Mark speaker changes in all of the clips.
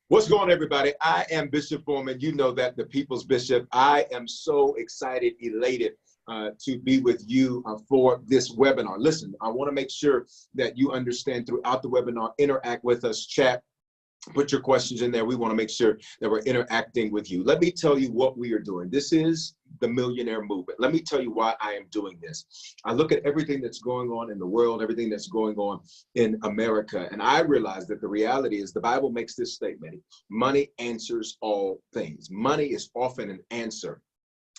Speaker 1: What's going on, everybody? I am Bishop Foreman. You know that, the People's Bishop. I am so excited, elated to be with you for this webinar. Listen, I want to make sure that you understand throughout the webinar, interact with us, chat, put your questions in there. We want to make sure that we're interacting with you. Let me tell you what we are doing. This is the Millionaire Movement. Let me tell you why I am doing this. I look at everything that's going on in the world, everything that's going on in America, and I realize that the reality is the Bible makes this statement: money answers all things. Money is often an answer.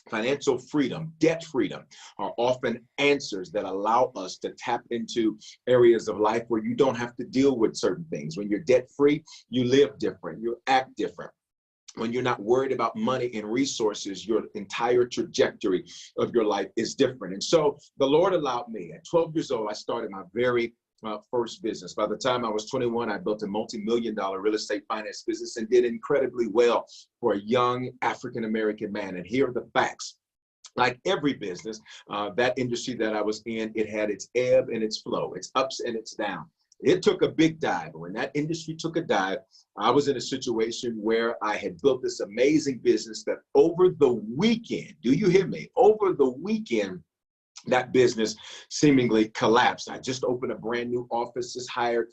Speaker 1: Financial freedom, debt freedom are often answers that allow us to tap into areas of life where you don't have to deal with certain things. When you're debt free, you live different, you act different. When you're not worried about money and resources, your entire trajectory of your life is different. And so the Lord allowed me. At 12 years old, I started my very first business. By the time I was 21, I built a multi-million-dollar real estate finance business and did incredibly well for a young African-American man. And here are the facts. Like every business, that industry that I was in, it had its ebb and its flow, its ups and its downs. It took a big dive. When that industry took a dive, I was in a situation where I had built this amazing business that over the weekend, do you hear me? Over the weekend, that business seemingly collapsed. I just opened a brand new office, just hired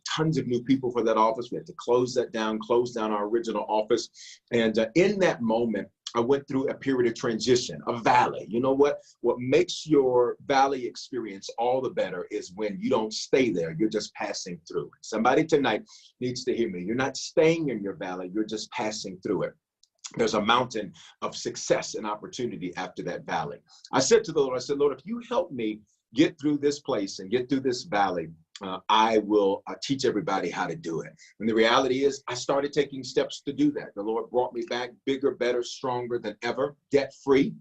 Speaker 1: tons of new people for that office. We had to close that down, close down our original office. And in that moment, I went through a period of transition, a valley. You know what? What makes your valley experience all the better is when you don't stay there, you're just passing through. Somebody tonight needs to hear me. You're not staying in your valley, you're just passing through it. There's a mountain of success and opportunity after that valley. I said to the Lord, I said, Lord, if you help me get through this place and get through this valley, I will teach everybody how to do it. And the reality is I started taking steps to do that. The Lord brought me back bigger, better, stronger than ever, debt-free.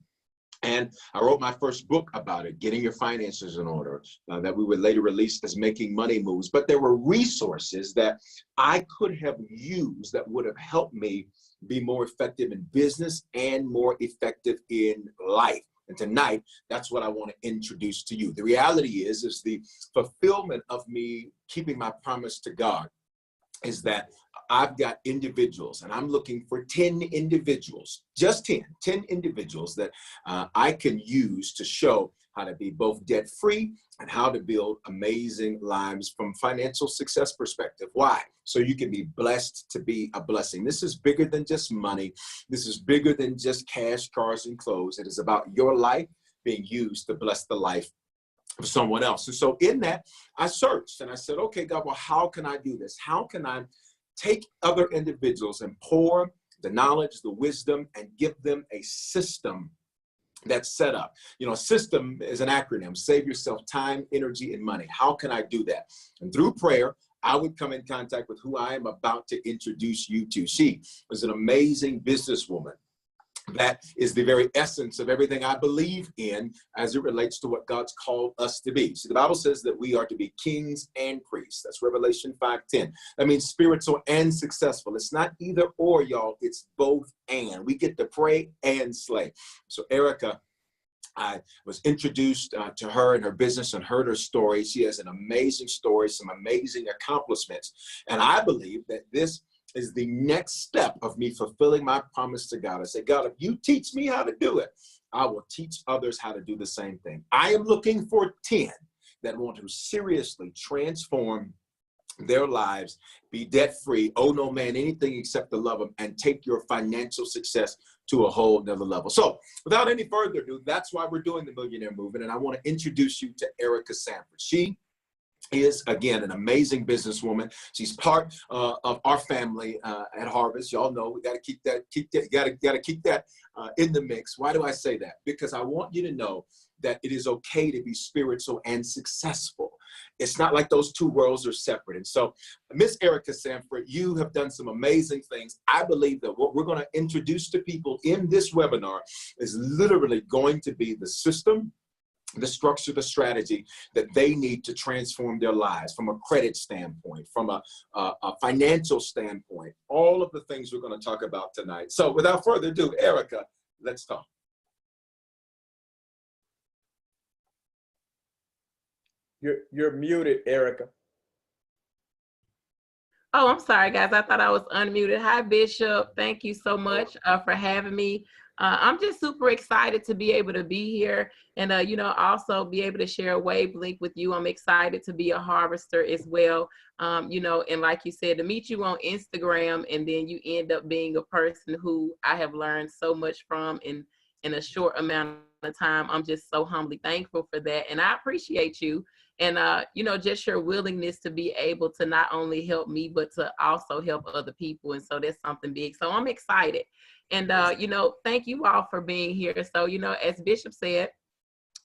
Speaker 1: And I wrote my first book about it, Getting Your Finances in Order, that we would later release as Making Money Moves. But there were resources that I could have used that would have helped me be more effective in business and more effective in life. And tonight, that's what I want to introduce to you. The reality is the fulfillment of me keeping my promise to God is that I've got individuals, and I'm looking for 10 individuals, just 10 individuals that I can use to show how to be both debt-free and how to build amazing lives from financial success perspective. Why? So you can be blessed to be a blessing. This is bigger than just money. This is bigger than just cash, cars, and clothes. It is about your life being used to bless the life of someone else. And so in that, I searched and I said, okay, God, well, how can I do this? How can I take other individuals and pour the knowledge, the wisdom, and give them a system that's set up? You know, system is an acronym: save yourself time, energy, and money. How can I do that? And through prayer, I would come in contact with who I am about to introduce you to. She was an amazing businesswoman. That is the very essence of everything I believe in as it relates to what God's called us to be. See, the Bible says that we are to be kings and priests. That's Revelation 5:10. That means spiritual and successful. It's not either or, y'all. It's both and. We get to pray and slay. So Erica, I was introduced to her and her business and heard her story. She has an amazing story, some amazing accomplishments. And I believe that this is the next step of me fulfilling my promise to God. I say, God, if you teach me how to do it, I will teach others how to do the same thing. I am looking for 10 that want to seriously transform their lives, be debt-free, owe no man anything except to love him, and take your financial success to a whole nother level. So without any further ado, that's why we're doing the Millionaire Movement. And I want to introduce you to Erica Sanford. She is, again, an amazing businesswoman. She's part of our family at Harvest. Y'all know we got to keep that, got to keep that in the mix. Why do I say that? Because I want you to know that it is okay to be spiritual and successful. It's not like those two worlds are separate. And so, Miss Erica Sanford, you have done some amazing things. I believe that what we're going to introduce to people in this webinar is literally going to be the system, the structure, the strategy that they need to transform their lives from a credit standpoint, from a financial standpoint, all of the things we're going to talk about tonight. So without further ado, Erica, let's talk.
Speaker 2: You're muted, Erica. Oh, I'm sorry, guys. I thought I was unmuted. Hi, Bishop. Thank you so much for having me. I'm just super excited to be able to be here and, also be able to share a wavelength with you. I'm excited to be a harvester as well. And like you said, to meet you on Instagram and then you end up being a person who I have learned so much from in a short amount of time. I'm just so humbly thankful for that. And I appreciate you and just your willingness to be able to not only help me but to also help other people, and so that's something big. So I'm excited. And thank you all for being here. So as Bishop said,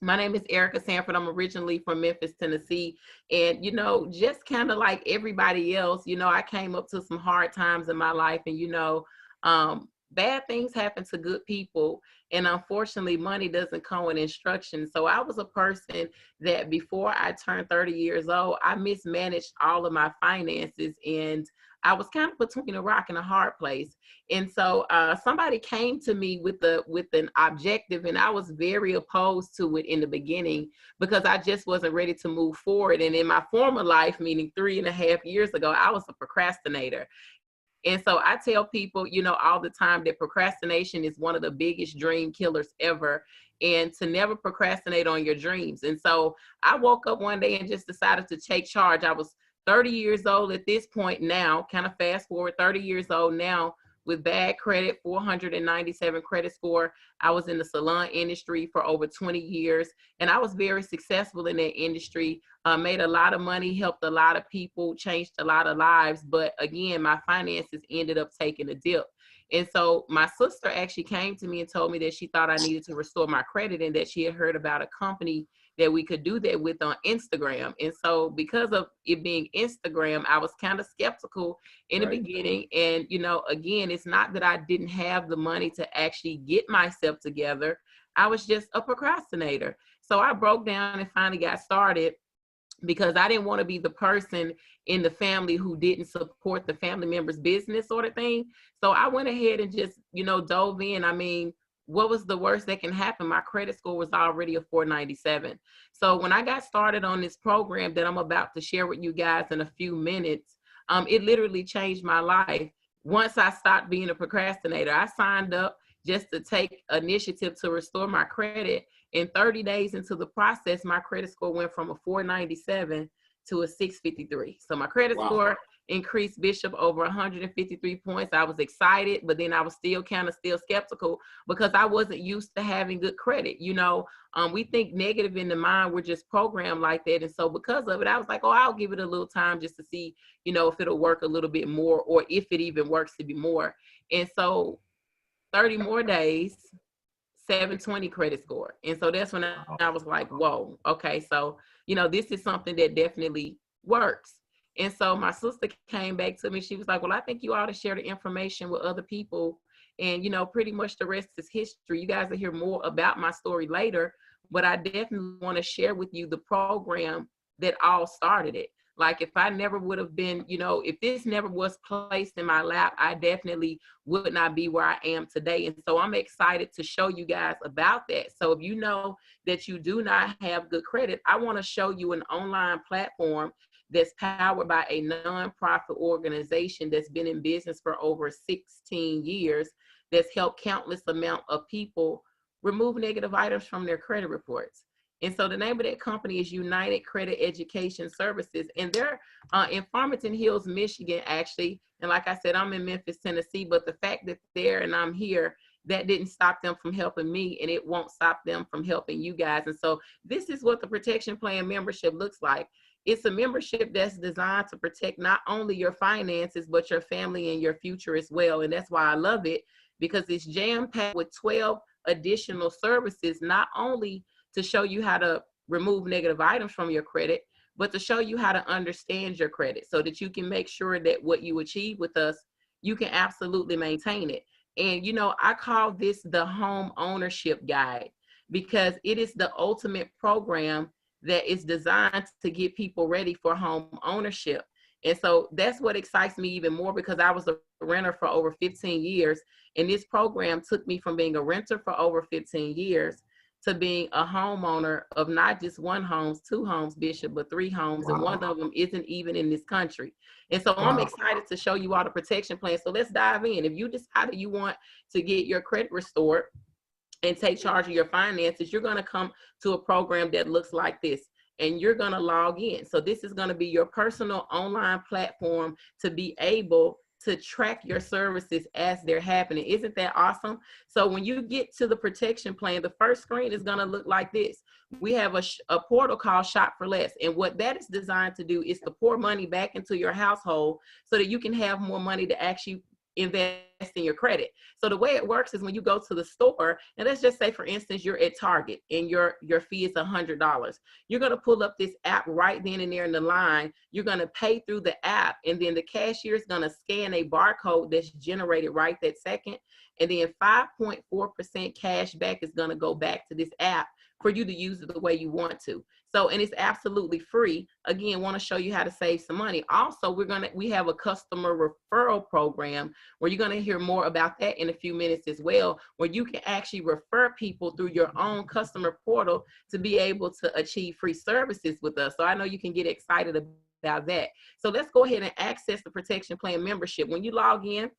Speaker 2: my name is Erica Sanford. I'm originally from Memphis, Tennessee. And, just kind of like everybody else, I came up to some hard times in my life. And, bad things happen to good people. And unfortunately, money doesn't come with instructions. So I was a person that before I turned 30 years old, I mismanaged all of my finances. And I was kind of between a rock and a hard place. And so somebody came to me with an objective, and I was very opposed to it in the beginning because I just wasn't ready to move forward. And in my former life, meaning 3.5 years ago, I was a procrastinator. And so I tell people, all the time that procrastination is one of the biggest dream killers ever, and to never procrastinate on your dreams. And so I woke up one day and just decided to take charge. I was 30 years old at this point now, kind of fast forward 30 years old now with bad credit, 497 credit score. I was in the salon industry for over 20 years, and I was very successful in that industry, made a lot of money, helped a lot of people, changed a lot of lives. But again, my finances ended up taking a dip. And so my sister actually came to me and told me that she thought I needed to restore my credit and that she had heard about a company that we could do that with on Instagram. And so because of it being Instagram, I was kind of skeptical in the beginning. And, again, it's not that I didn't have the money to actually get myself together. I was just a procrastinator. So I broke down and finally got started because I didn't want to be the person in the family who didn't support the family member's business sort of thing. So I went ahead and just, dove in. I mean, what was the worst that can happen? My credit score was already a 497. So when I got started on this program that I'm about to share with you guys in a few minutes, it literally changed my life. Once I stopped being a procrastinator, I signed up just to take initiative to restore my credit. In 30 days into the process, my credit score went from a 497 to a 653. So my credit score increased, Bishop, over 153 points. I was excited, but then I was still skeptical because I wasn't used to having good credit. We think negative in the mind. We're just programmed like that. And so because of it, I was like, I'll give it a little time just to see, if it'll work a little bit more or if it even works to be more. And so 30 more days, 720 credit score. And so that's when I was like, whoa, okay. So, this is something that definitely works. And so my sister came back to me. She was like, well, I think you ought to share the information with other people. And, pretty much the rest is history. You guys will hear more about my story later, but I definitely want to share with you the program that all started it. Like if I never would have been, if this never was placed in my lap, I definitely would not be where I am today. And so I'm excited to show you guys about that. So if you know that you do not have good credit, I want to show you an online platform that's powered by a nonprofit organization that's been in business for over 16 years, that's helped countless amount of people remove negative items from their credit reports. And so the name of that company is United Credit Education Services. And they're in Farmington Hills, Michigan, actually. And like I said, I'm in Memphis, Tennessee. But the fact that they're and I'm here, that didn't stop them from helping me. And it won't stop them from helping you guys. And so this is what the Protection Plan membership looks like. It's a membership that's designed to protect not only your finances, but your family and your future as well. And that's why I love it, because it's jam-packed with 12 additional services, not only to show you how to remove negative items from your credit, but to show you how to understand your credit so that you can make sure that what you achieve with us, you can absolutely maintain it. And, I call this the home ownership guide because it is the ultimate program that is designed to get people ready for home ownership. And so that's what excites me even more, because I was a renter for over 15 years. And this program took me from being a renter for over 15 years to being a homeowner of not just one home, two homes, Bishop, but three homes, and one of them isn't even in this country. And so I'm excited to show you all the protection plan. So let's dive in. If you decide that you want to get your credit restored and take charge of your finances, you're going to come to a program that looks like this, and you're going to log in. So this is going to be your personal online platform to be able to track your services as they're happening. Isn't that awesome? So when you get to the protection plan, the first screen is going to look like this. We have a portal called Shop for Less. And what that is designed to do is to pour money back into your household so that you can have more money to actually invest in your credit. So the way it works is when you go to the store, and let's just say, for instance, you're at Target and your fee is $100. You're going to pull up this app right then and there in the line. You're going to pay through the app, and then the cashier is going to scan a barcode that's generated right that second. And then 5.4% cash back is going to go back to this app for you to use it the way you want to. So, and it's absolutely free. Again, want to show you how to save some money. Also, we have a customer referral program where you're going to hear more about that in a few minutes as well, where you can actually refer people through your own customer portal to be able to achieve free services with us. So I know you can get excited about that. So let's go ahead and access the protection plan membership. When you log in,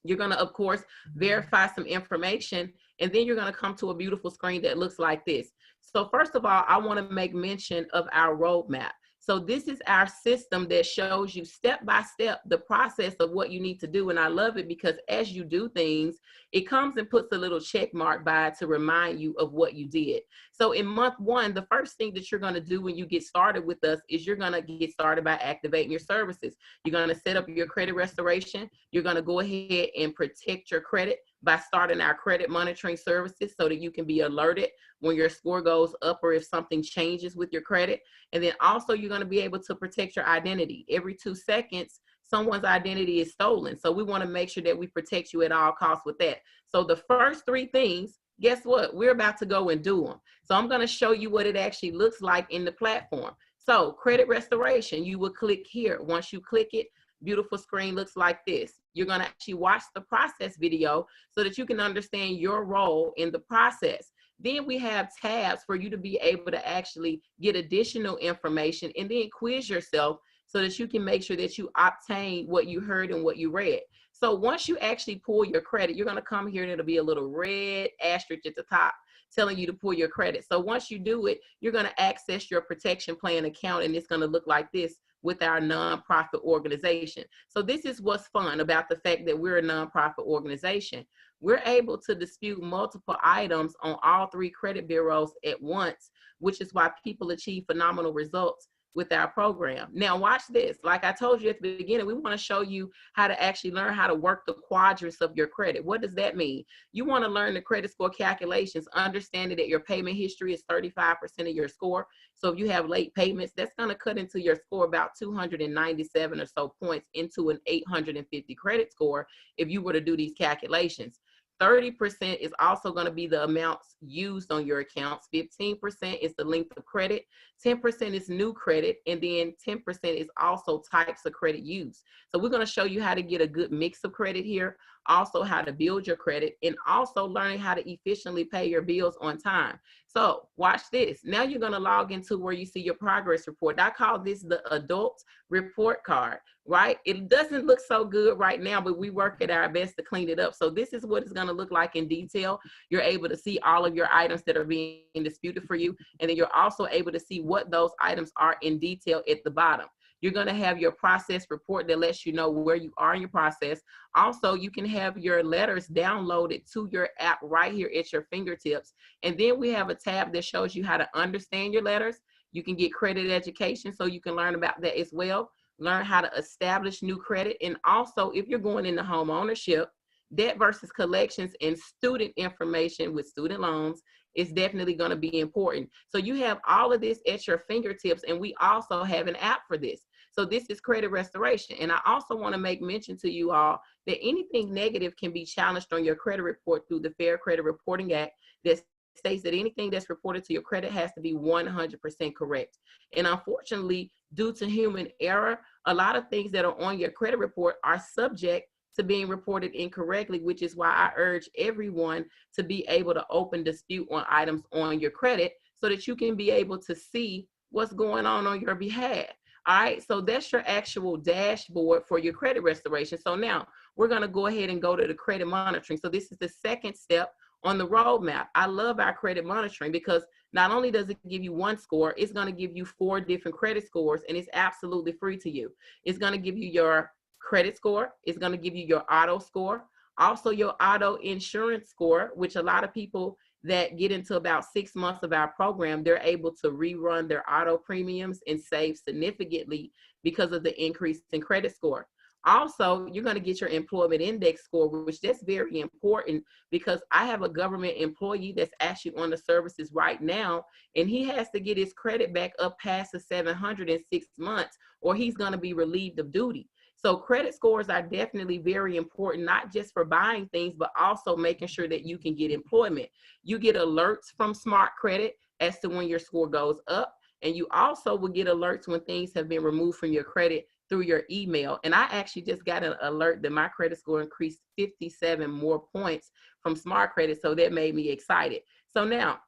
Speaker 2: you're going to, of course, verify some information, and then you're going to come to a beautiful screen that looks like this. So first of all, I want to make mention of our roadmap. So this is our system that shows you step by step the process of what you need to do. And I love it because as you do things, it comes and puts a little check mark by to remind you of what you did. So in month one, the first thing that you're going to do when you get started with us is you're going to get started by activating your services. You're going to set up your credit restoration. You're going to go ahead and protect your credit by starting our credit monitoring services so that you can be alerted when your score goes up or if something changes with your credit. And then also you're going to be able to protect your identity. Every 2 seconds, someone's identity is stolen. So we want to make sure that we protect you at all costs with that. So the first 3 things, guess what? We're about to go and do them. So I'm going to show you what it actually looks like in the platform. So credit restoration, you will click here. Once you click it, beautiful screen looks like this. You're going to actually watch the process video so that you can understand your role in the process. Then we have tabs for you to be able to actually get additional information and then quiz yourself so that you can make sure that you obtain what you heard and what you read. So once you actually pull your credit, you're going to come here and it'll be a little red asterisk at the top telling you to pull your credit. So once you do it, you're going to access your protection plan account, and it's going to look like this with our nonprofit organization. So this is what's fun about the fact that we're a nonprofit organization. We're able to dispute multiple items on all 3 credit bureaus at once, which is why people achieve phenomenal results with our program. Now watch this. Like I told you at the beginning, we want to show you how to actually learn how to work the quadrants of your credit. What does that mean? You want to learn the credit score calculations, understanding that your payment history is 35% of your score. So if you have late payments, that's going to cut into your score about 297 or so points into an 850 credit score if you were to do these calculations. 30% is also going to be the amounts used on your accounts. 15% is the length of credit. 10% is new credit. And then 10% is also types of credit used. So we're going to show you how to get a good mix of credit here, also how to build your credit, and also learning how to efficiently pay your bills on time. So watch this. Now you're going to log into where you see your progress report. I call this the adult report card, right? It doesn't look so good right now, but we work at our best to clean it up. So this is what it's going to look like in detail. You're able to see all of your items that are being disputed for you. And then you're also able to see what those items are in detail at the bottom. You're going to have your process report that lets you know where you are in your process. Also, you can have your letters downloaded to your app right here at your fingertips. And then we have a tab that shows you how to understand your letters. You can get credit education, so you can learn about that as well. Learn how to establish new credit. And also, if you're going into home ownership, debt versus collections and student information with student loans is definitely going to be important. So you have all of this at your fingertips, and we also have an app for this. So this is credit restoration. And I also want to make mention to you all that anything negative can be challenged on your credit report through the Fair Credit Reporting Act that states that anything that's reported to your credit has to be 100% correct. And unfortunately, due to human error, a lot of things that are on your credit report are subject to being reported incorrectly, which is why I urge everyone to be able to open dispute on items on your credit so that you can be able to see what's going on your behalf. All right, so that's your actual dashboard for your credit restoration. So now we're going to go ahead and go to the credit monitoring. So this is the second step on the roadmap. I love our credit monitoring because not only does it give you one score, it's going to give you 4 different credit scores, and it's absolutely free to you. It's going to give you your credit score. It's going to give you your auto score, also your auto insurance score, which a lot of people that get into about 6 months of our program, they're able to rerun their auto premiums and save significantly because of the increase in credit score. Also, you're going to get your employment index score, which that's very important because I have a government employee that's actually on the services right now, and he has to get his credit back up past the 700 in 6 months, or he's going to be relieved of duty. So credit scores are definitely very important, not just for buying things, but also making sure that you can get employment. You get alerts from Smart Credit as to when your score goes up, and you also will get alerts when things have been removed from your credit through your email. And I actually just got an alert that my credit score increased 57 more points from Smart Credit, so that made me excited. So now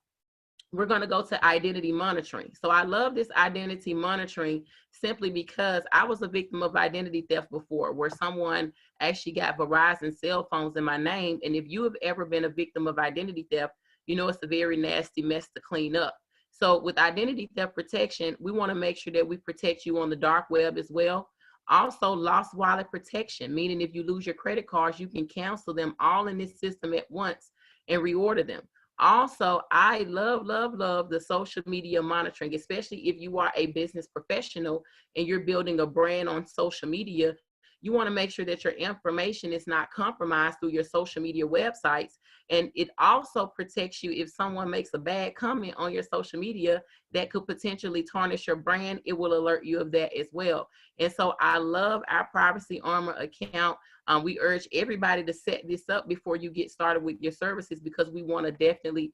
Speaker 2: we're going to go to identity monitoring. So I love this identity monitoring simply because I was a victim of identity theft before, where someone actually got Verizon cell phones in my name. And if you have ever been a victim of identity theft, you know it's a very nasty mess to clean up. So with identity theft protection, we want to make sure that we protect you on the dark web as well. Also, lost wallet protection, meaning if you lose your credit cards, you can cancel them all in this system at once and reorder them. Also, I love the social media monitoring, especially if you are a business professional and you're building a brand on social media. You want to make sure that your information is not compromised through your social media websites. And it also protects you if someone makes a bad comment on your social media that could potentially tarnish your brand. It will alert you of that as well. And so I love our Privacy Armor account. We urge everybody to set this up before you get started with your services, because we want to definitely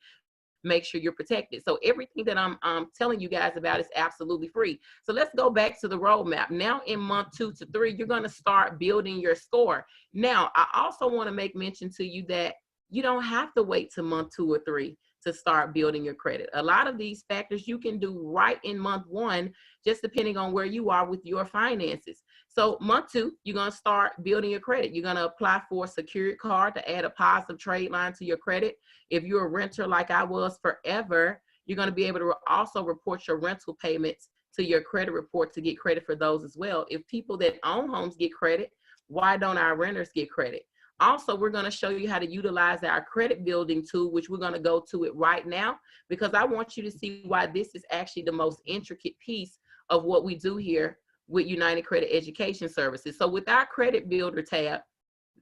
Speaker 2: make sure you're protected. So everything that I'm telling you guys about is absolutely free. So let's go back to the roadmap. Now in month 2 to 3, you're going to start building your score. Now, I also want to make mention to you that you don't have to wait till month 2 or 3 to start building your credit. A lot of these factors you can do right in month 1, just depending on where you are with your finances. So month 2, you're going to start building your credit. You're going to apply for a secured card to add a positive trade line to your credit. If you're a renter like I was forever, you're going to be able to also report your rental payments to your credit report to get credit for those as well. If people that own homes get credit, why don't our renters get credit? Also, we're going to show you how to utilize our credit building tool, which we're going to go to it right now, because I want you to see why this is actually the most intricate piece of what we do here with United Credit Education Services. So with our credit builder tab,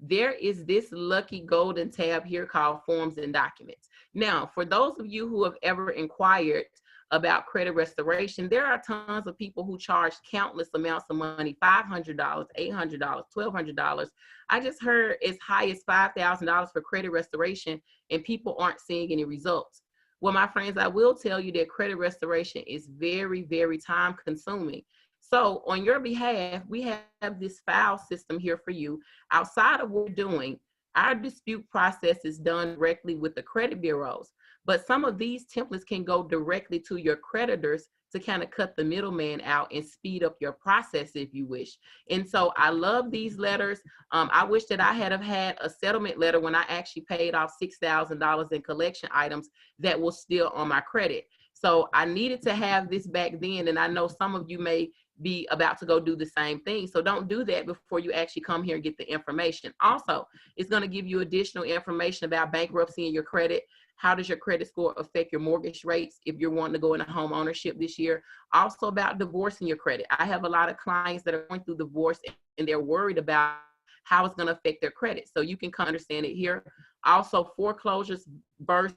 Speaker 2: there is this lucky golden tab here called Forms and Documents. Now, for those of you who have ever inquired about credit restoration, there are tons of people who charge countless amounts of money, $500, $800, $1,200. I just heard as high as $5,000 for credit restoration, and people aren't seeing any results. Well, my friends, I will tell you that credit restoration is very, very time consuming. So on your behalf, we have this file system here for you. Outside of what we're doing, our dispute process is done directly with the credit bureaus, but some of these templates can go directly to your creditors to kind of cut the middleman out and speed up your process if you wish. And so I love these letters. I wish that I had have had a settlement letter when I actually paid off $6,000 in collection items that was still on my credit. So I needed to have this back then, and I know some of you may be about to go do the same thing. So don't do that before you actually come here and get the information. Also, it's going to give you additional information about bankruptcy and your credit. How does your credit score affect your mortgage rates if you're wanting to go into home ownership this year? Also about divorcing your credit. I have a lot of clients that are going through divorce and they're worried about how it's going to affect their credit. So you can come understand it here. Also foreclosures versus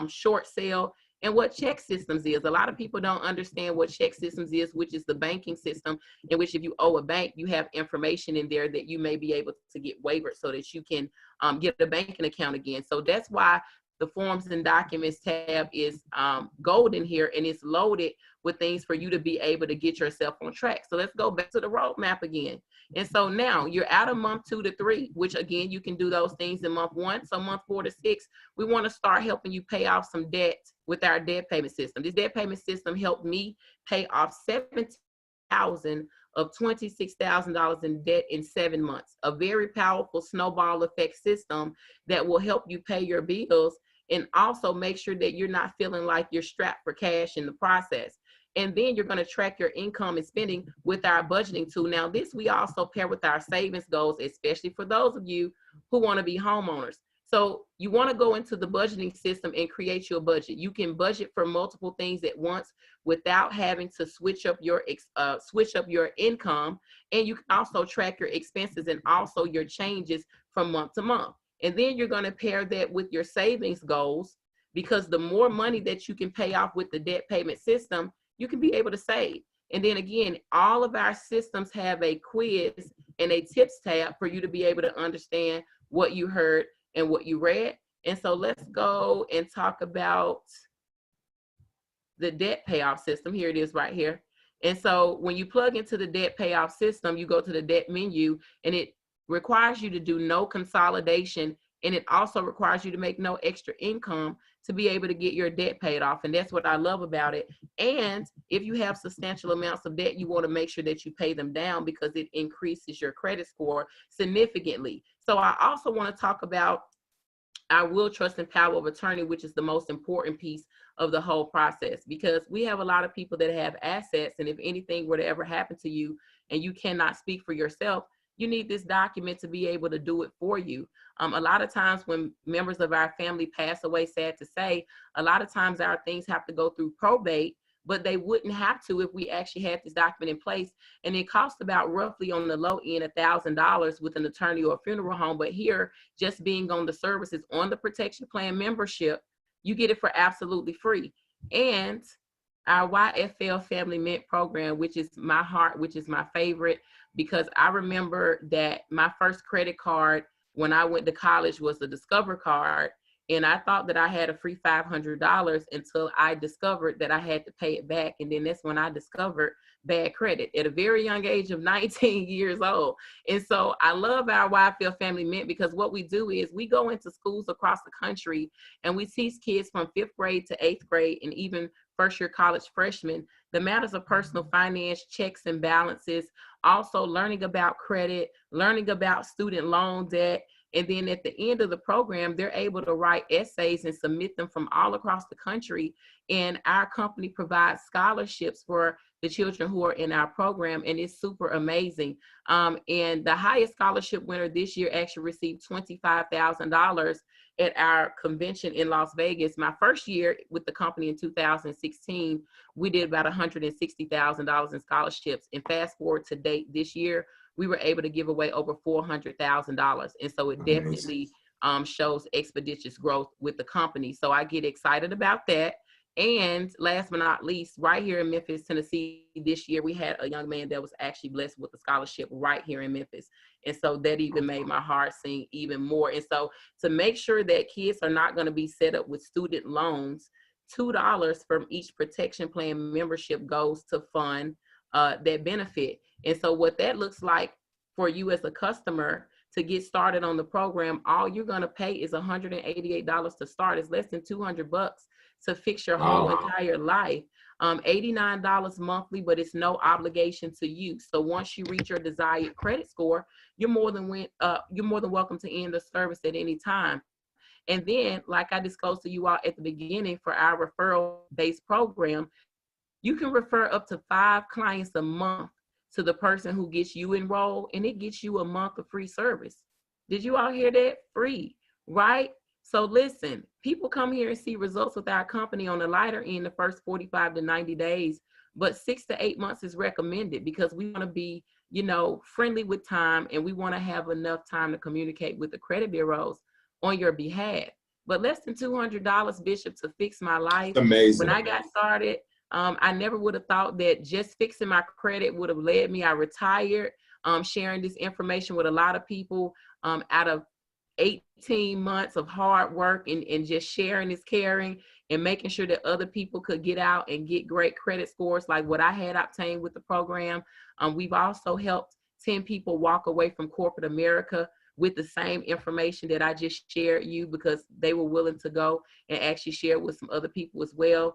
Speaker 2: short sale, and what check systems is. A lot of people don't understand what check systems is, which is the banking system in which if you owe a bank, you have information in there that you may be able to get waivers so that you can get a banking account again. So that's why the forms and documents tab is golden here, and it's loaded with things for you to be able to get yourself on track. So let's go back to the roadmap again. And so now you're out of month 2 to 3, which again, you can do those things in month 1. So month 4 to 6, we want to start helping you pay off some debt with our debt payment system. This debt payment system helped me pay off $17,000 of $26,000 in debt in 7 months. A very powerful snowball effect system that will help you pay your bills and also make sure that you're not feeling like you're strapped for cash in the process. And then you're going to track your income and spending with our budgeting tool. Now, this we also pair with our savings goals, especially for those of you who want to be homeowners. So you want to go into the budgeting system and create your budget. You can budget for multiple things at once without having to switch up your income. And you can also track your expenses and also your changes from month to month. And then you're going to pair that with your savings goals, because the more money that you can pay off with the debt payment system, you can be able to save. And then again, all of our systems have a quiz and a tips tab for you to be able to understand what you heard and what you read. And so let's go and talk about the debt payoff system. Here it is right here. And so when you plug into the debt payoff system, you go to the debt menu, and it requires you to do no consolidation, and it also requires you to make no extra income to be able to get your debt paid off. And that's what I love about it. And if you have substantial amounts of debt, you want to make sure that you pay them down, because it increases your credit score significantly. So I also want to talk about our will, trust, and power of attorney, which is the most important piece of the whole process, because we have a lot of people that have assets, and if anything were to ever happen to you and you cannot speak for yourself, you need this document to be able to do it for you. A lot of times when members of our family pass away, sad to say, a lot of times our things have to go through probate, but they wouldn't have to if we actually had this document in place. And it costs about roughly on the low end $1,000 with an attorney or a funeral home. But here, just being on the services on the protection plan membership, you get it for absolutely free. And our YFL Family Mint program, which is my heart, which is my favorite, because I remember that my first credit card when I went to college was the Discover card. And I thought that I had a free $500 until I discovered that I had to pay it back. And then that's when I discovered bad credit at a very young age of 19 years old. And so I love our YFL Family Mint, because what we do is we go into schools across the country and we teach kids from 5th grade to 8th grade and even first year college freshmen the matters of personal finance, checks and balances, also learning about credit, learning about student loan debt. And then at the end of the program, they're able to write essays and submit them from all across the country. And our company provides scholarships for the children who are in our program, and it's super amazing. And the highest scholarship winner this year actually received $25,000 at our convention in Las Vegas. My first year with the company in 2016, we did about $160,000 in scholarships. And fast forward to date this year, we were able to give away over $400,000. And so it definitely shows expeditious growth with the company. So I get excited about that. And last but not least, right here in Memphis, Tennessee, this year, we had a young man that was actually blessed with a scholarship right here in Memphis. And so that even made my heart sing even more. And so to make sure that kids are not going to be set up with student loans, $2 from each protection plan membership goes to fund that benefit. And so what that looks like for you as a customer to get started on the program, all you're going to pay is $188 to start. It's less than $200 to fix your whole entire life. $89 monthly, but it's no obligation to you. So once you reach your desired credit score, you're more than welcome to end the service at any time. And then, like I disclosed to you all at the beginning, for our referral-based program, you can refer up to 5 clients a month to the person who gets you enrolled, and it gets you a month of free service. Did you all hear that? Free, right? So listen, people come here and see results with our company on the lighter end the first 45 to 90 days, but 6 to 8 months is recommended, because we want to be, friendly with time, and we want to have enough time to communicate with the credit bureaus on your behalf. But less than $200, Bishop, to fix my life.
Speaker 1: Amazing.
Speaker 2: When I got started, I never would have thought that just fixing my credit would have led me. I retired, sharing this information with a lot of people out of 18 months of hard work and just sharing is caring, and making sure that other people could get out and get great credit scores like what I had obtained with the program. We've also helped 10 people walk away from corporate America with the same information that I just shared you, because they were willing to go and actually share with some other people as well.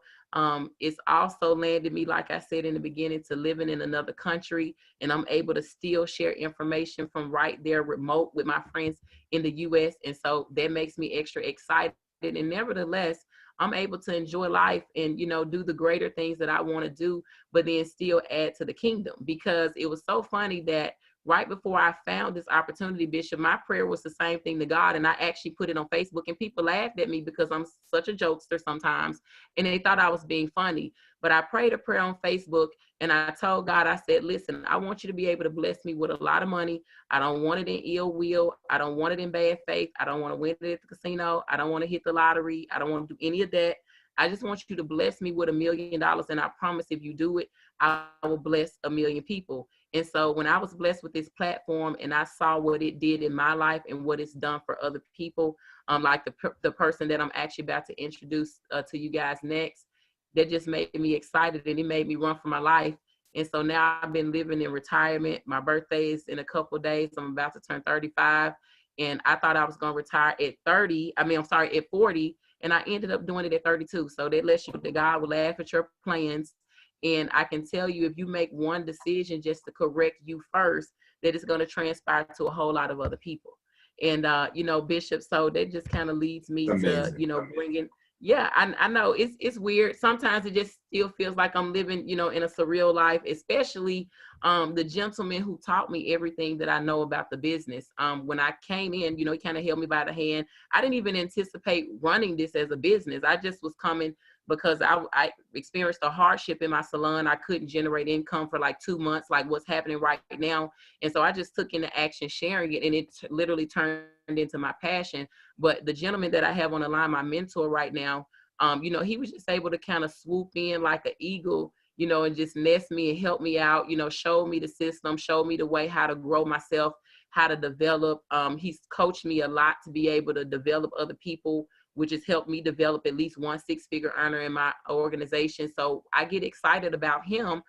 Speaker 2: It's also landed me, like I said in the beginning, to living in another country, and I'm able to still share information from right there remote with my friends in the US. And so that makes me extra excited. And nevertheless, I'm able to enjoy life and, do the greater things that I want to do, but then still add to the kingdom. Because it was so funny that right before I found this opportunity, Bishop, my prayer was the same thing to God. And I actually put it on Facebook, and people laughed at me because I'm such a jokester sometimes, and they thought I was being funny. But I prayed a prayer on Facebook, and I told God, I said, listen, I want you to be able to bless me with a lot of money. I don't want it in ill will. I don't want it in bad faith. I don't want to win it at the casino. I don't want to hit the lottery. I don't want to do any of that. I just want you to bless me with $1 million. And I promise if you do it, I will bless 1 million people. And so when I was blessed with this platform and I saw what it did in my life and what it's done for other people, like the person that I'm actually about to introduce to you guys next, that just made me excited, and it made me run for my life. And so now I've been living in retirement. My birthday is in a couple of days. I'm about to turn 35. And I thought I was going to retire at 40. And I ended up doing it at 32. So that lets you know that God will laugh at your plans. And I can tell you, if you make one decision just to correct you first, that it's going to transpire to a whole lot of other people. And, Bishop, so that just kind of leads me to, bringing, yeah, I know it's weird. Sometimes it just still feels like I'm living, in a surreal life, especially the gentleman who taught me everything that I know about the business. When I came in, he kind of held me by the hand. I didn't even anticipate running this as a business. I just was coming because I experienced a hardship in my salon. I couldn't generate income for like 2 months, like what's happening right now. And so I just took into action sharing it, and it literally turned into my passion. But the gentleman that I have on the line, my mentor right now, he was just able to kind of swoop in like an eagle, and just nest me and help me out, show me the system, show me the way how to grow myself, how to develop. He's coached me a lot to be able to develop other people, which has helped me develop at least one 6-figure earner in my organization. So I get excited about him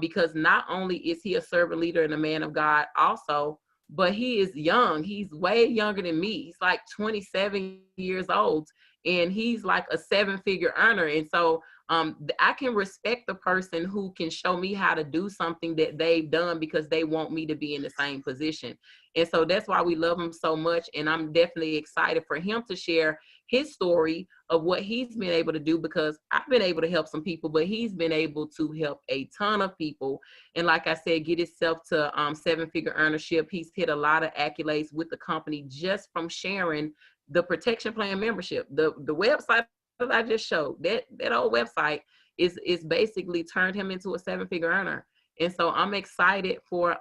Speaker 2: because not only is he a servant leader and a man of God also, but he is young. He's way younger than me. He's like 27 years old, and he's like a 7-figure earner. And so I can respect the person who can show me how to do something that they've done because they want me to be in the same position. And so that's why we love him so much. And I'm definitely excited for him to share his story of what he's been able to do, because I've been able to help some people, but he's been able to help a ton of people. And like I said, get himself to 7-figure earnership. He's hit a lot of accolades with the company just from sharing the protection plan membership. The website that I just showed, that old website is basically turned him into a 7-figure earner. And so I'm excited for,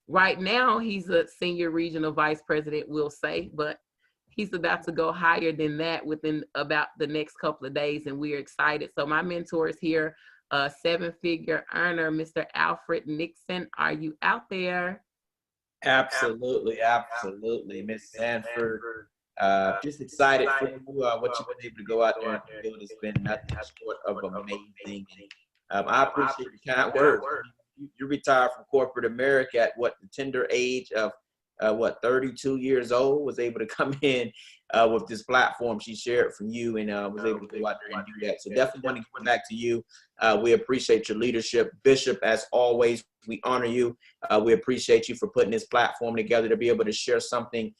Speaker 2: right now, he's a senior regional vice president, we'll say, but he's about to go higher than that within about the next couple of days, and we're excited. So my mentor is here, a 7-figure earner, Mr. Alfred Nixon. Are you out there?
Speaker 3: Absolutely, absolutely, Miss Sanford. Just excited for you, what you've been able to go out there and build. Has been nothing short of amazing. I appreciate your kind words. You retired from corporate America at what, the tender age of 32 years old, was able to come in with this platform she shared from you, and was able to go out there and do that. So definitely want to give back to you. We appreciate your leadership. Bishop, as always, we honor you. We appreciate you for putting this platform together to be able to share something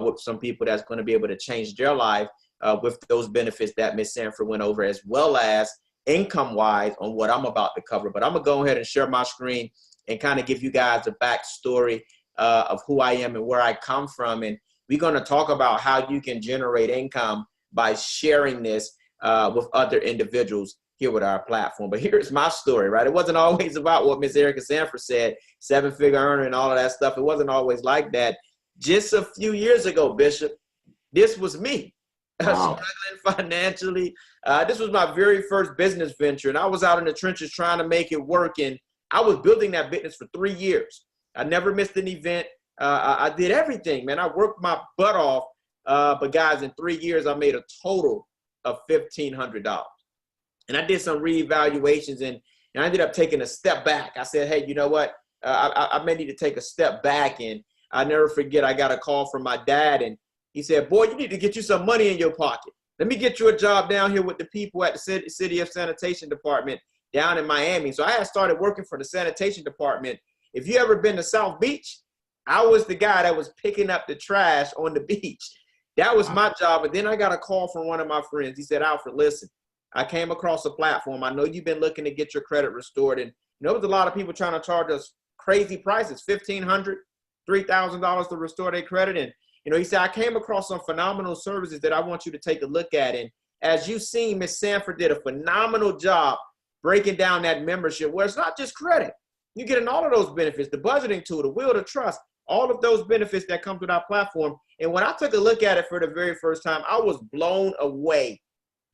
Speaker 3: with some people that's going to be able to change their life with those benefits that Miss Sanford went over, as well as income-wise on what I'm about to cover. But I'm going to go ahead and share my screen and kind of give you guys a backstory of who I am and where I come from. And we're going to talk about how you can generate income by sharing this with other individuals here with our platform. But here's my story, right? It wasn't always about what Miss Erica Sanford said, 7-figure earner and all of that stuff. It wasn't always like that. Just a few years ago, Bishop, this was me. Wow. Struggling financially. This was my very first business venture, and I was out in the trenches trying to make it work. And I was building that business for 3 years. I never missed an event. I did everything, man. I worked my butt off. But guys, in 3 years, I made a total of $1,500. And I did some reevaluations, and I ended up taking a step back. I said, hey, you know what? I may need to take a step back. And I never forget, I got a call from my dad, and he said, boy, you need to get you some money in your pocket. Let me get you a job down here with the people at the city of sanitation department down in Miami. So I had started working for the sanitation department. If you ever been to South Beach, I was the guy that was picking up the trash on the beach. That was my job. And then I got a call from one of my friends. He said, Alfred, listen, I came across a platform. I know you've been looking to get your credit restored. And there was a lot of people trying to charge us crazy prices, $1,500, $3,000 to restore their credit. And, he said, I came across some phenomenal services that I want you to take a look at. And as you've seen, Miss Sanford did a phenomenal job breaking down that membership, where it's not just credit. You're getting all of those benefits, the budgeting tool, the will to trust, all of those benefits that come with our platform. And when I took a look at it for the very first time, I was blown away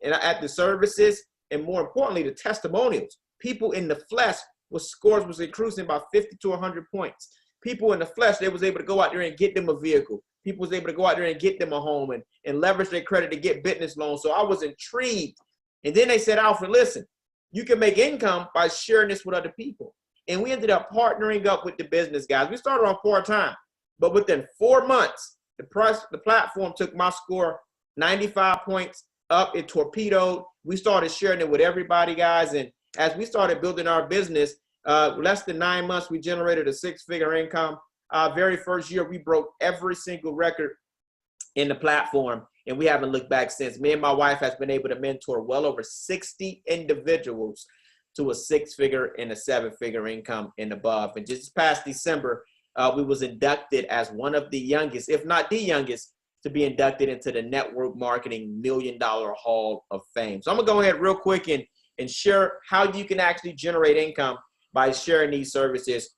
Speaker 3: at the services, and more importantly, the testimonials. People in the flesh, scores was increasing by 50 to 100 points. People in the flesh, they was able to go out there and get them a vehicle. People was able to go out there and get them a home and leverage their credit to get business loans. So I was intrigued. And then they said, Alfred, listen, you can make income by sharing this with other people. And we ended up partnering up with the business guys. We started on part-time, but within 4 months, the platform took my score 95 points up. It torpedoed. We started sharing it with everybody, guys. And as we started building our business, less than 9 months, we generated a 6-figure income. Very first year, we broke every single record in the platform, and we haven't looked back since. Me and my wife has been able to mentor well over 60 individuals to a 6-figure and a 7-figure income and above. And just this past December, we was inducted as one of the youngest, if not the youngest, to be inducted into the Network Marketing $1 Million Hall of Fame. So I'm gonna go ahead real quick and share how you can actually generate income by sharing these services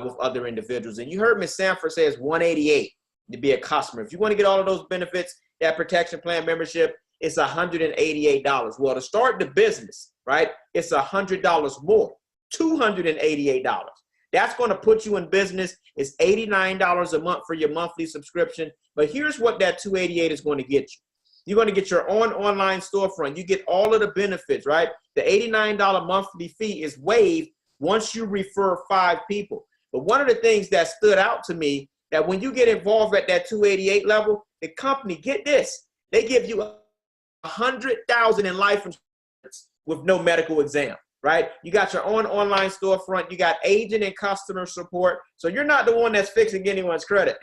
Speaker 3: with other individuals. And you heard Ms. Sanford say it's $188 to be a customer. If you want to get all of those benefits, that protection plan membership, it's $188. Well, to start the business, right, it's $100 more, $288. That's going to put you in business. It's $89 a month for your monthly subscription. But here's what that $288 is going to get you. You're going to get your own online storefront. You get all of the benefits, right? The $89 monthly fee is waived once you refer 5 people. But one of the things that stood out to me, that when you get involved at that $288 level, the company, get this, they give you $100,000 in life insurance with no medical exam, right? You got your own online storefront. You got agent and customer support. So you're not the one that's fixing anyone's credit.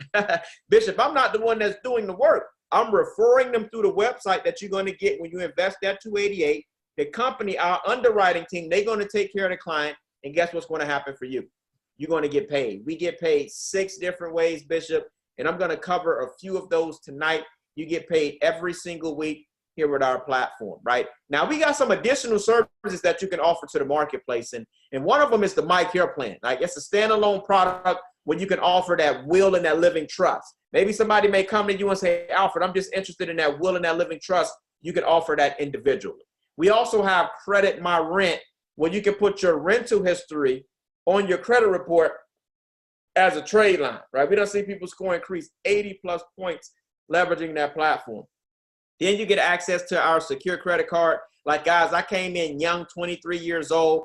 Speaker 3: Bishop, I'm not the one that's doing the work. I'm referring them through the website that you're going to get when you invest that $288. The company, our underwriting team, they're going to take care of the client. And guess what's going to happen for you? You're going to get paid. We get paid 6 different ways, Bishop, and I'm going to cover a few of those tonight. You get paid every single week here with our platform, right? Now, we got some additional services that you can offer to the marketplace, and one of them is the My Care Plan. Like, it's a standalone product where you can offer that will and that living trust. Maybe somebody may come to you and say, Alfred, I'm just interested in that will and that living trust. You can offer that individually. We also have Credit My Rent, where you can put your rental history on your credit report as a trade line, right? We don't see people score increase 80+ points leveraging that platform. Then you get access to our secure credit card. Like, guys, I came in young, 23 years old,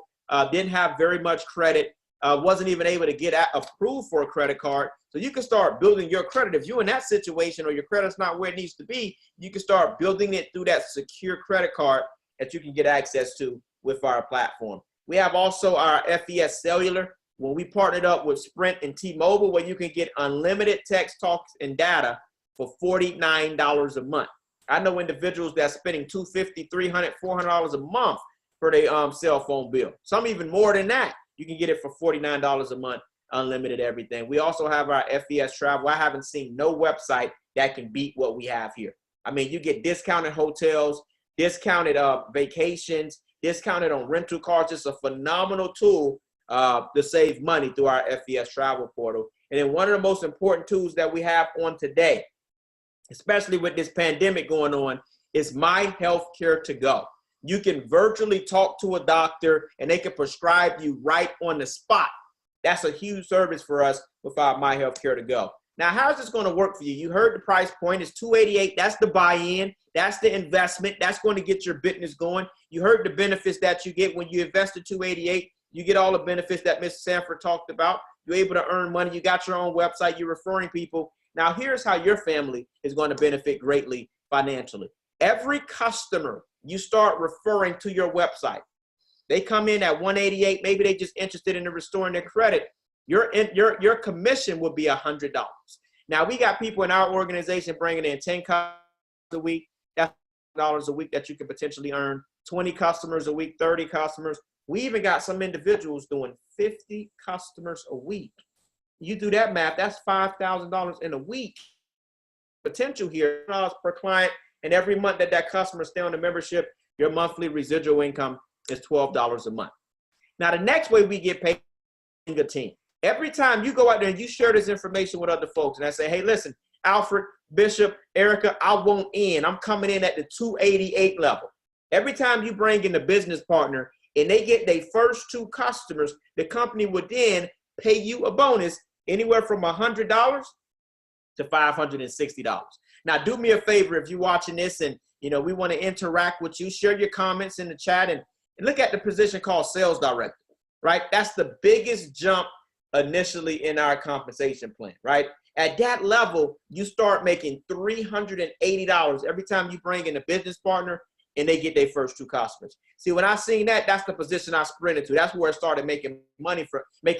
Speaker 3: didn't have very much credit, wasn't even able to get approved for a credit card. So you can start building your credit. If you're in that situation or your credit's not where it needs to be, you can start building it through that secure credit card that you can get access to with our platform. We have also our FES Cellular, when we partnered up with Sprint and T-Mobile, where you can get unlimited text, talks, and data for $49 a month. I know individuals that's spending $250, $300, $400 a month for their cell phone bill. Some even more than that. You can get it for $49 a month, unlimited everything. We also have our FES Travel. I haven't seen no website that can beat what we have here. I mean, you get discounted hotels, discounted vacations, discounted on rental cars. It's a phenomenal tool to save money through our FES Travel portal. And then one of the most important tools that we have on today, especially with this pandemic going on, is My Healthcare to Go. You can virtually talk to a doctor and they can prescribe you right on the spot. That's a huge service for us with our My Healthcare to Go. Now, how's this going to work for you? You heard the price point is $288. That's the buy-in. That's the investment. That's going to get your business going. You heard the benefits that you get when you invest at $288. You get all the benefits that Mr. Sanford talked about. You're able to earn money. You got your own website. You're referring people. Now, here's how your family is going to benefit greatly financially. Every customer you start referring to your website, they come in at $188. Maybe they just interested in restoring their credit. Your commission will be $100. Now, we got people in our organization bringing in 10 customers a week. That's $100 a week that you can potentially earn. 20 customers a week, 30 customers. We even got some individuals doing 50 customers a week. You do that math, that's $5,000 in a week. Potential here, $1 per client, and every month that customer stay on the membership, your monthly residual income is $12 a month. Now, the next way we get paid is a team. Every time you go out there and you share this information with other folks, and I say, hey, listen, Alfred, Bishop, Erica, I won't in. I'm coming in at the 288 level. Every time you bring in a business partner and they get their first 2 customers, the company would then pay you a bonus anywhere from $100 to $560. Now, do me a favor if you're watching this and we want to interact with you, share your comments in the chat and look at the position called sales director, right? That's the biggest jump initially in our compensation plan, right? At that level, you start making $380 every time you bring in a business partner and they get their first 2 customers. See, when I seen that, that's the position I sprinted to. That's where it started making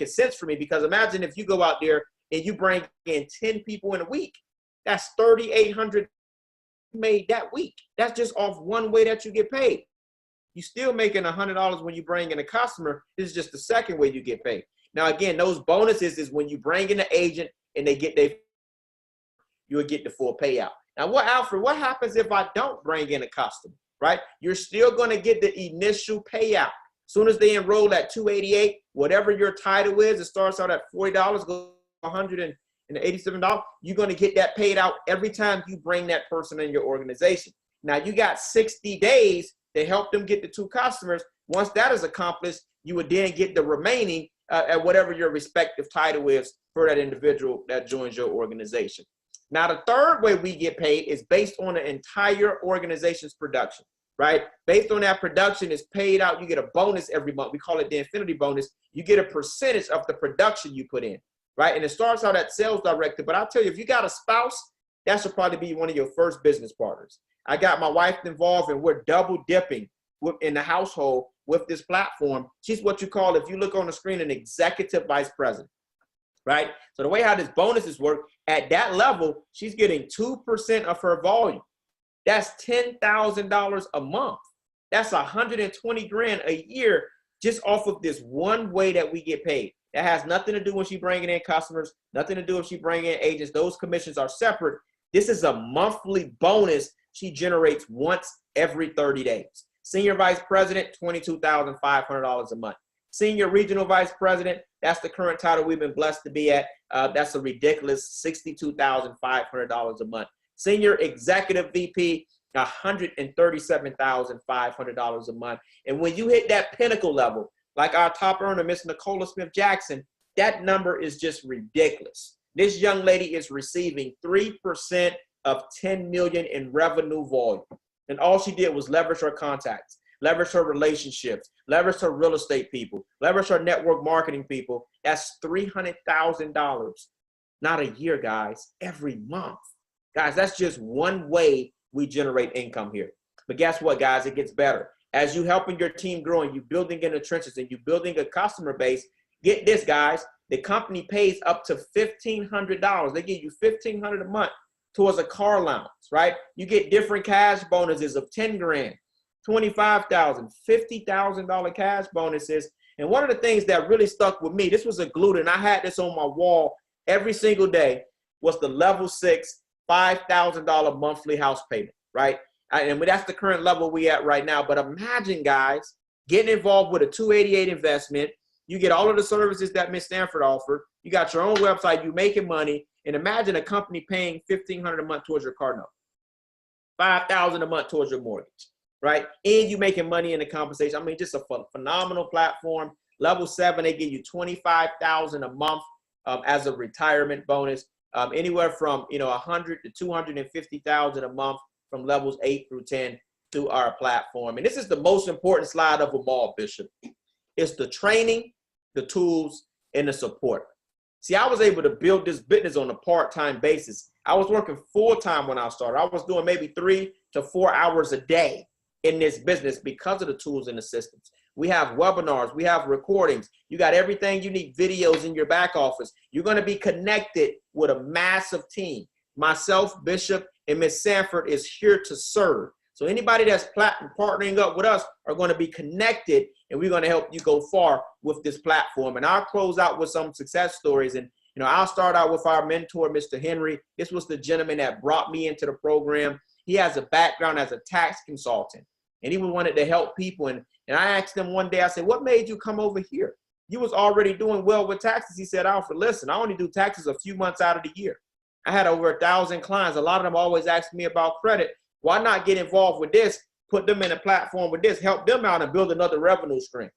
Speaker 3: sense for me, because imagine if you go out there and you bring in 10 people in a week, that's $3,800 made that week. That's just off one way that you get paid. You're still making $100 when you bring in a customer. This is just the second way you get paid. Now, again, those bonuses is when you bring in an agent and they get you will get the full payout. Now, Alfred, what happens if I don't bring in a customer, right? You're still going to get the initial payout. As soon as they enroll at $288, whatever your title is, it starts out at $40, goes to $187. You're going to get that paid out every time you bring that person in your organization. Now, you got 60 days to help them get the 2 customers. Once that is accomplished, you would then get the remaining at whatever your respective title is for that individual that joins your organization. Now, the third way we get paid is based on the entire organization's production, right? Based on that production is paid out. You get a bonus every month. We call it the infinity bonus. You get a percentage of the production you put in, right? And it starts out at sales director. But I'll tell you, if you got a spouse, that should probably be one of your first business partners. I got my wife involved, and we're double dipping in the household with this platform. She's what you call, if you look on the screen, an executive vice president, right? So the way how this bonuses work, at that level, she's getting 2% of her volume. That's $10,000 a month. That's 120 grand a year just off of this one way that we get paid. That has nothing to do when she's bringing in customers, nothing to do if she's bringing in agents. Those commissions are separate. This is a monthly bonus she generates once every 30 days. Senior vice president, $22,500 a month. Senior regional vice president, that's the current title we've been blessed to be at. That's a ridiculous $62,500 a month. Senior executive VP, $137,500 a month. And when you hit that pinnacle level, like our top earner, Miss Nicola Smith-Jackson, that number is just ridiculous. This young lady is receiving 3% of 10 million in revenue volume. And all she did was leverage her contacts, leverage her relationships, leverage her real estate people, leverage her network marketing people. That's $300,000, not a year, guys, every month. Guys, that's just one way we generate income here. But guess what, guys? It gets better. As you helping your team grow and you building in the trenches and you building a customer base, get this, guys, the company pays up to $1,500. They give you $1,500 a month towards a car allowance, right? You get different cash bonuses of 10 grand, $25,000, $50,000 cash bonuses. And one of the things that really stuck with me, this was a glue, and I had this on my wall every single day, was the level 6, $5,000 monthly house payment, right? And that's the current level we at right now. But imagine, guys, getting involved with a 288 investment. You get all of the services that Ms. Sanford offered. You got your own website. You making money. And imagine a company paying $1,500 a month towards your car note, $5,000 a month towards your mortgage, right? And you making money in the compensation. I mean, just a phenomenal platform. Level 7, they give you $25,000 a month as a retirement bonus. anywhere from 100 to 250,000 a month from levels 8 through 10 through our platform. And this is the most important slide of them all, Bishop. It's the training, the tools, and the support. See, I was able to build this business on a part-time basis. I was working full-time when I started. I was doing maybe 3 to 4 hours a day in this business because of the tools and the systems. We have webinars, we have recordings. You got everything you need, videos in your back office. You're going to be connected with a massive team. Myself, Bishop, and Miss Sanford is here to serve. So anybody that's partnering up with us are going to be connected, and we're going to help you go far with this platform. And I'll close out with some success stories. And I'll start out with our mentor, Mr. Henry. This was the gentleman that brought me into the program. He has a background as a tax consultant, and he wanted to help people. And I asked him one day, I said, what made you come over here? You was already doing well with taxes. He said, Alfred, listen, I only do taxes a few months out of the year. I had over 1,000 clients. A lot of them always ask me about credit. Why not get involved with this, put them in a platform with this, help them out and build another revenue stream?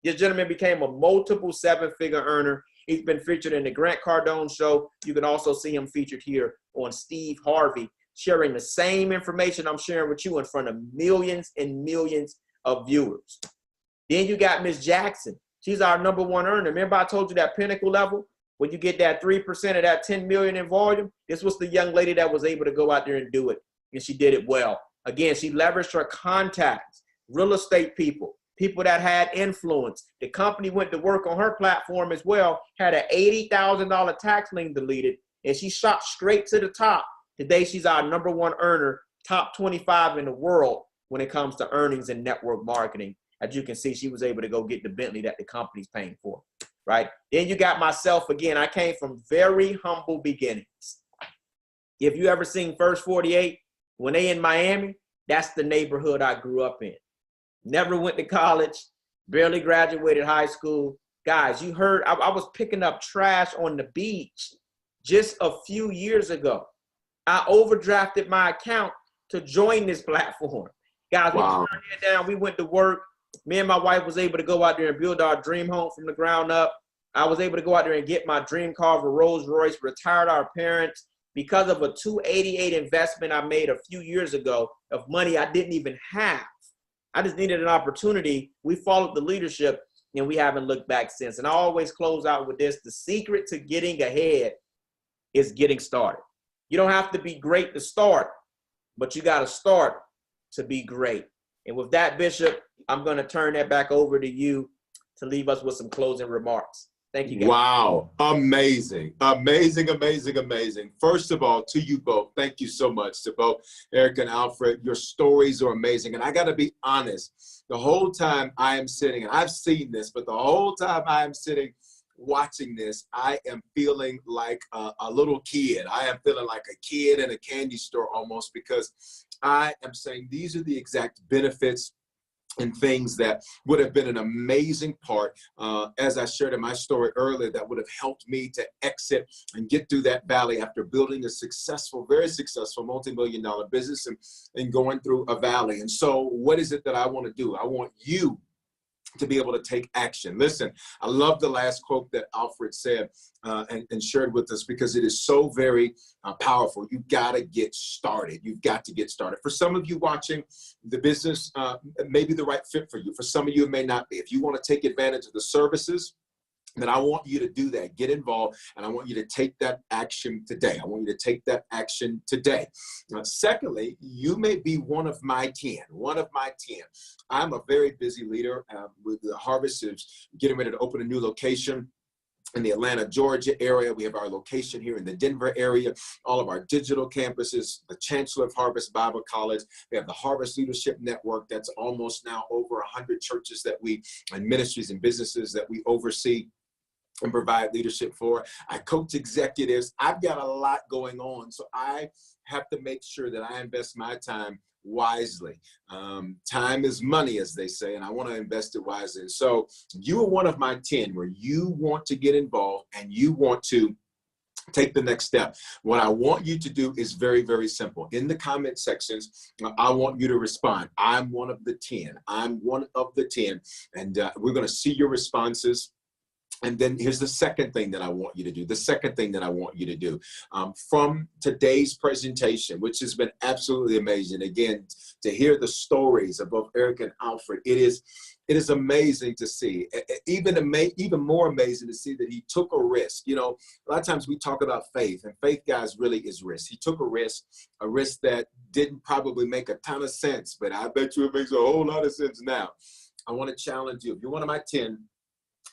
Speaker 3: This gentleman became a multiple 7-figure earner. He's been featured in the Grant Cardone show. You can also see him featured here on Steve Harvey, sharing the same information I'm sharing with you in front of millions and millions of viewers. Then you got Miss Jackson. She's our #1 earner. Remember I told you that pinnacle level? When you get that 3% of that 10 million in volume, this was the young lady that was able to go out there and do it. And she did it well. Again, she leveraged her contacts, real estate people that had influence. The company went to work on her platform as well, had an $80,000 tax lien deleted, and she shot straight to the top. Today, she's our #1 earner, top 25 in the world when it comes to earnings and network marketing. As you can see, she was able to go get the Bentley that the company's paying for, right? Then you got myself again. I came from very humble beginnings. If you ever seen First 48, when they in Miami, that's the neighborhood I grew up in. Never went to college, barely graduated high school. Guys, you heard I was picking up trash on the beach just a few years ago. I overdrafted my account to join this platform. Guys, wow. We turned it down. We went to work. Me and my wife was able to go out there and build our dream home from the ground up. I was able to go out there and get my dream car of a Rolls Royce, retired our parents, because of a $288 investment I made a few years ago of money I didn't even have. I just needed an opportunity. We followed the leadership, and we haven't looked back since. And I always close out with this. The secret to getting ahead is getting started. You don't have to be great to start, but you got to start to be great. And with that, Bishop, I'm going to turn that back over to you to leave us with some closing remarks. Thank you, guys.
Speaker 1: Wow. Amazing. Amazing, amazing, amazing. First of all, to you both, thank you so much to both Eric and Alfred. Your stories are amazing. And I got to be honest, the whole time I am sitting, and I've seen this, but the whole time I am sitting watching this, I am feeling like a little kid. I am feeling like a kid in a candy store almost, because I am saying these are the exact benefits and things that would have been an amazing part, as I shared in my story earlier, that would have helped me to exit and get through that valley after building a successful, very successful multi-million-dollar business and going through a valley. And so what is it that I want to do? I want you to be able to take action. Listen, I love the last quote that Alfred said and shared with us, because it is so very powerful. You've got to get started. You've got to get started. For some of you watching, the business may be the right fit for you. For some of you, it may not be. If you want to take advantage of the services, then I want you to do that. Get involved, and I want you to take that action today. I want you to take that action today. Secondly, you may be one of my 10. I'm a very busy leader with the Harvest is getting ready to open a new location in the Atlanta, Georgia area. We have our location here in the Denver area, all of our digital campuses, the Chancellor of Harvest Bible College. We have the Harvest Leadership Network. That's almost now over 100 churches and ministries and businesses that we oversee and provide leadership for. I coach executives. I've got a lot going on, so I have to make sure that I invest my time wisely. Time is money, as they say, and I want to invest it wisely. And so you are one of my 10 where you want to get involved and you want to take the next step. What I want you to do is very, very simple. In the comment sections, I want you to respond. I'm one of the 10. I'm one of the 10. And we're going to see your responses. And then here's the second thing that I want you to do. The second thing that I want you to do from today's presentation, which has been absolutely amazing. Again, to hear the stories of both Eric and Alfred, it is amazing to see. Even more amazing to see that he took a risk. You know, a lot of times we talk about faith, and faith, guys, really is risk. He took a risk that didn't probably make a ton of sense, but I bet you it makes a whole lot of sense now. I want to challenge you. If you're one of my 10,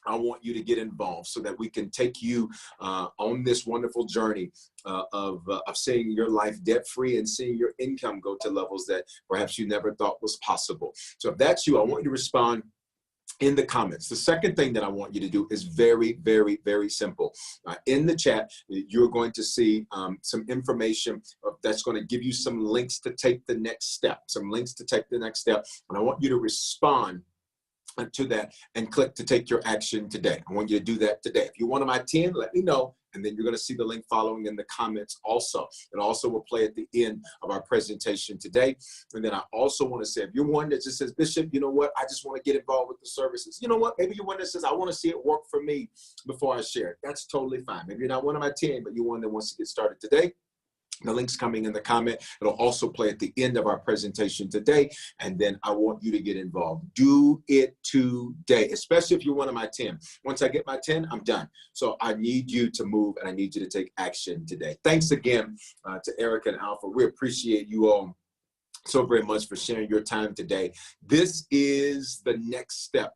Speaker 1: I want you to get involved so that we can take you on this wonderful journey of seeing your life debt-free and seeing your income go to levels that perhaps you never thought was possible. So if that's you, I want you to respond in the comments. The second thing that I want you to do is very, very, very simple. In the chat, you're going to see some information that's going to give you some links to take the next step, And I want you to respond to that and click to take your action today. I want you to do that today. If you're one of my 10, let me know, and then you're going to see the link following in the comments also. It also will play at the end of our presentation today. And then I also want to say, if you're one that just says, Bishop, you know what, I just want to get involved with the services. You know what, maybe you're one that says, I want to see it work for me before I share it. That's totally fine. Maybe you're not one of my 10, but you're one that wants to get started today. The link's coming in the comment. It'll also play at the end of our presentation today. And then I want you to get involved. Do it today, especially if you're one of my 10. Once I get my 10, I'm done. So I need you to move, and I need you to take action today. Thanks again to Eric and Alfred. We appreciate you all so very much for sharing your time today. This is the next step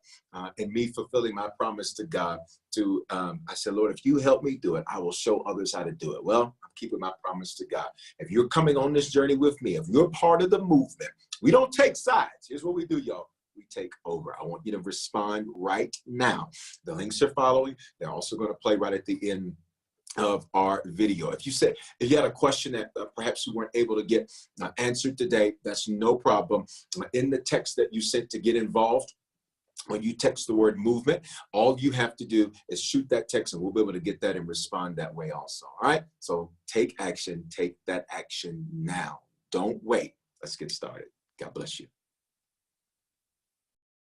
Speaker 1: in me fulfilling my promise to God. I said, Lord, if you help me do it, I will show others how to do it. Well, I'm keeping my promise to God. If you're coming on this journey with me, if you're part of the movement, we don't take sides. Here's what we do, y'all. We take over. I want you to respond right now. The links are following. They're also going to play right at the end of our video. If you had a question that perhaps you weren't able to get answered today, that's no problem. In the text that you sent to get involved, when you text the word movement, all you have to do is shoot that text, and we'll be able to get that and respond that way also. All right? So take action. Take that action now. Don't wait. Let's get started. God bless you.